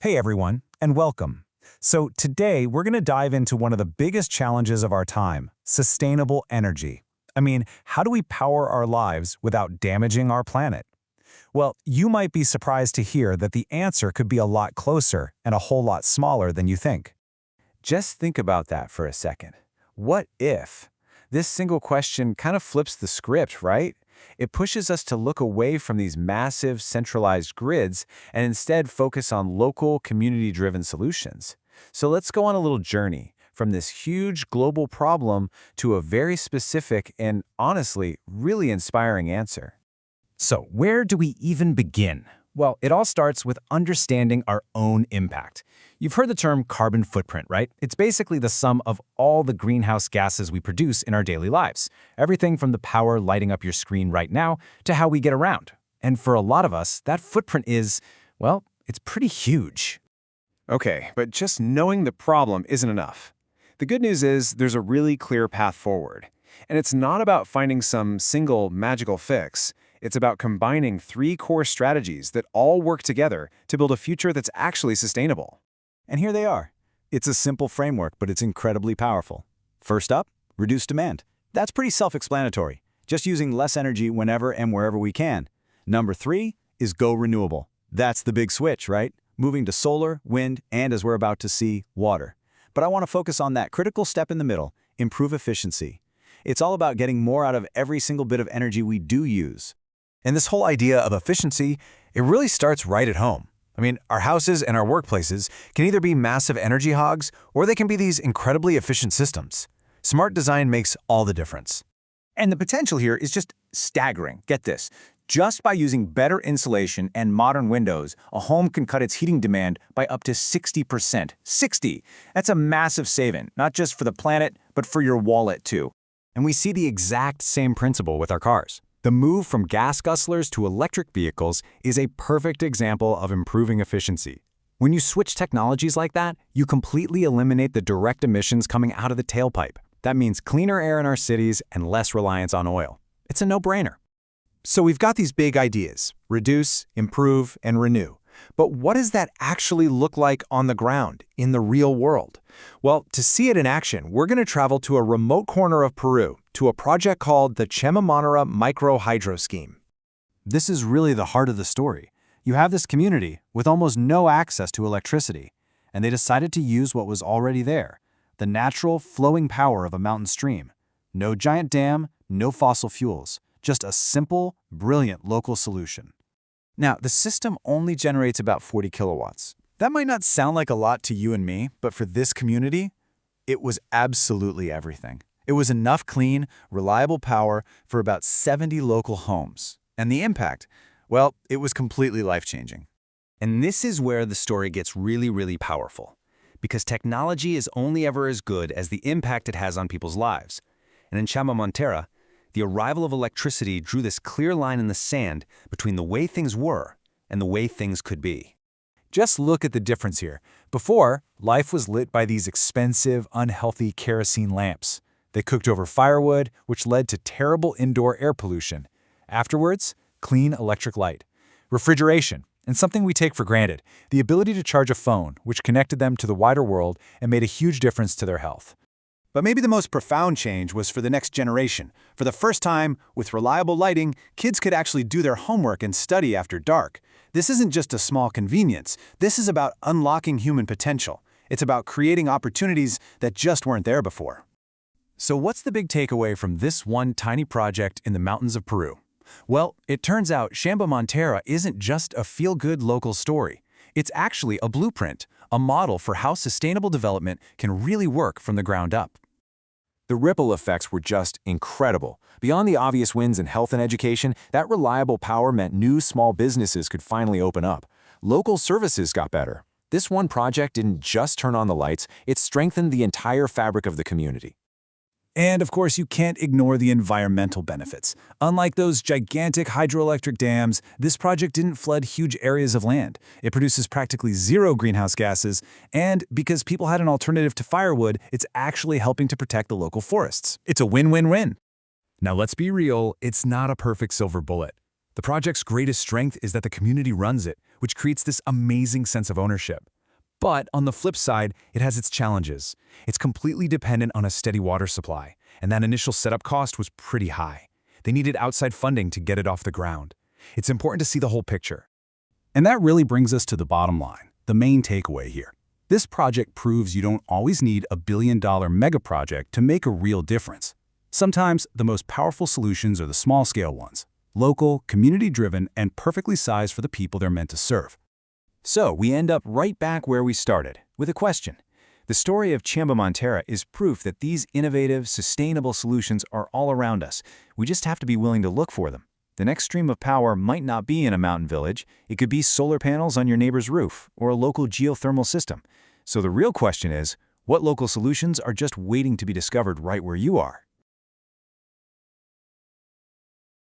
Hey everyone, and welcome. So today we're going to dive into one of the biggest challenges of our time, sustainable energy. How do we power our lives without damaging our planet? Well, you might be surprised to hear that the answer could be a lot closer and a whole lot smaller than you think. Just think about that for a second. What if? This single question kind of flips the script, right? It pushes us to look away from these massive centralized grids and instead focus on local, community-driven solutions. So let's go on a little journey from this huge global problem to a very specific and honestly, really inspiring answer. So where do we even begin? Well, it all starts with understanding our own impact. You've heard the term carbon footprint, right? It's basically the sum of all the greenhouse gases we produce in our daily lives. Everything from the power lighting up your screen right now to how we get around. And for a lot of us, that footprint is, well, it's pretty huge. Okay, but just knowing the problem isn't enough. The good news is there's a really clear path forward. And it's not about finding some single magical fix. It's about combining three core strategies that all work together to build a future that's actually sustainable. And here they are. It's a simple framework, but it's incredibly powerful. First up, reduce demand. That's pretty self-explanatory, just using less energy whenever and wherever we can. Number 3 is go renewable. That's the big switch, right? Moving to solar, wind, and as we're about to see, water. But I want to focus on that critical step in the middle, improve efficiency. It's all about getting more out of every single bit of energy we do use. And this whole idea of efficiency, it really starts right at home. Our houses and our workplaces can either be massive energy hogs or they can be these incredibly efficient systems. Smart design makes all the difference. And the potential here is just staggering. Get this. Just by using better insulation and modern windows, a home can cut its heating demand by up to 60%. 60! That's a massive saving, not just for the planet, but for your wallet too. And we see the exact same principle with our cars. The move from gas guzzlers to electric vehicles is a perfect example of improving efficiency. When you switch technologies like that, you completely eliminate the direct emissions coming out of the tailpipe. That means cleaner air in our cities and less reliance on oil. It's a no-brainer. So we've got these big ideas: reduce, improve, and renew. But what does that actually look like on the ground, in the real world? Well, to see it in action, we're going to travel to a remote corner of Peru, to a project called the Chemamonera Micro Hydro Scheme. This is really the heart of the story. You have this community with almost no access to electricity, and they decided to use what was already there, the natural flowing power of a mountain stream. No giant dam, no fossil fuels, just a simple, brilliant local solution. Now, the system only generates about 40 kilowatts. That might not sound like a lot to you and me, but for this community, it was absolutely everything. It was enough clean, reliable power for about 70 local homes. And the impact, well, it was completely life-changing. And this is where the story gets really, really powerful. Because technology is only ever as good as the impact it has on people's lives. And in Chamamontera, the arrival of electricity drew this clear line in the sand between the way things were and the way things could be. Just look at the difference here. Before, life was lit by these expensive, unhealthy kerosene lamps. They cooked over firewood, which led to terrible indoor air pollution. Afterwards, clean electric light. Refrigeration, and something we take for granted, the ability to charge a phone, which connected them to the wider world and made a huge difference to their health. But maybe the most profound change was for the next generation. For the first time, with reliable lighting, kids could actually do their homework and study after dark. This isn't just a small convenience. This is about unlocking human potential. It's about creating opportunities that just weren't there before. So what's the big takeaway from this one tiny project in the mountains of Peru? Well, it turns out Chamamontera isn't just a feel-good local story. It's actually a blueprint, a model for how sustainable development can really work from the ground up. The ripple effects were just incredible. Beyond the obvious wins in health and education, that reliable power meant new small businesses could finally open up. Local services got better. This one project didn't just turn on the lights, it strengthened the entire fabric of the community. And of course, you can't ignore the environmental benefits. Unlike those gigantic hydroelectric dams, this project didn't flood huge areas of land. It produces practically zero greenhouse gases, and because people had an alternative to firewood, it's actually helping to protect the local forests. It's a win-win-win. Now let's be real, it's not a perfect silver bullet. The project's greatest strength is that the community runs it, which creates this amazing sense of ownership. But on the flip side, it has its challenges. It's completely dependent on a steady water supply, and that initial setup cost was pretty high. They needed outside funding to get it off the ground. It's important to see the whole picture. And that really brings us to the bottom line, the main takeaway here. This project proves you don't always need a billion-dollar mega project to make a real difference. Sometimes the most powerful solutions are the small-scale ones, local, community-driven, and perfectly sized for the people they're meant to serve. So we end up right back where we started, with a question. The story of Chamba is proof that these innovative, sustainable solutions are all around us. We just have to be willing to look for them. The next stream of power might not be in a mountain village. It could be solar panels on your neighbor's roof or a local geothermal system. So the real question is, what local solutions are just waiting to be discovered right where you are?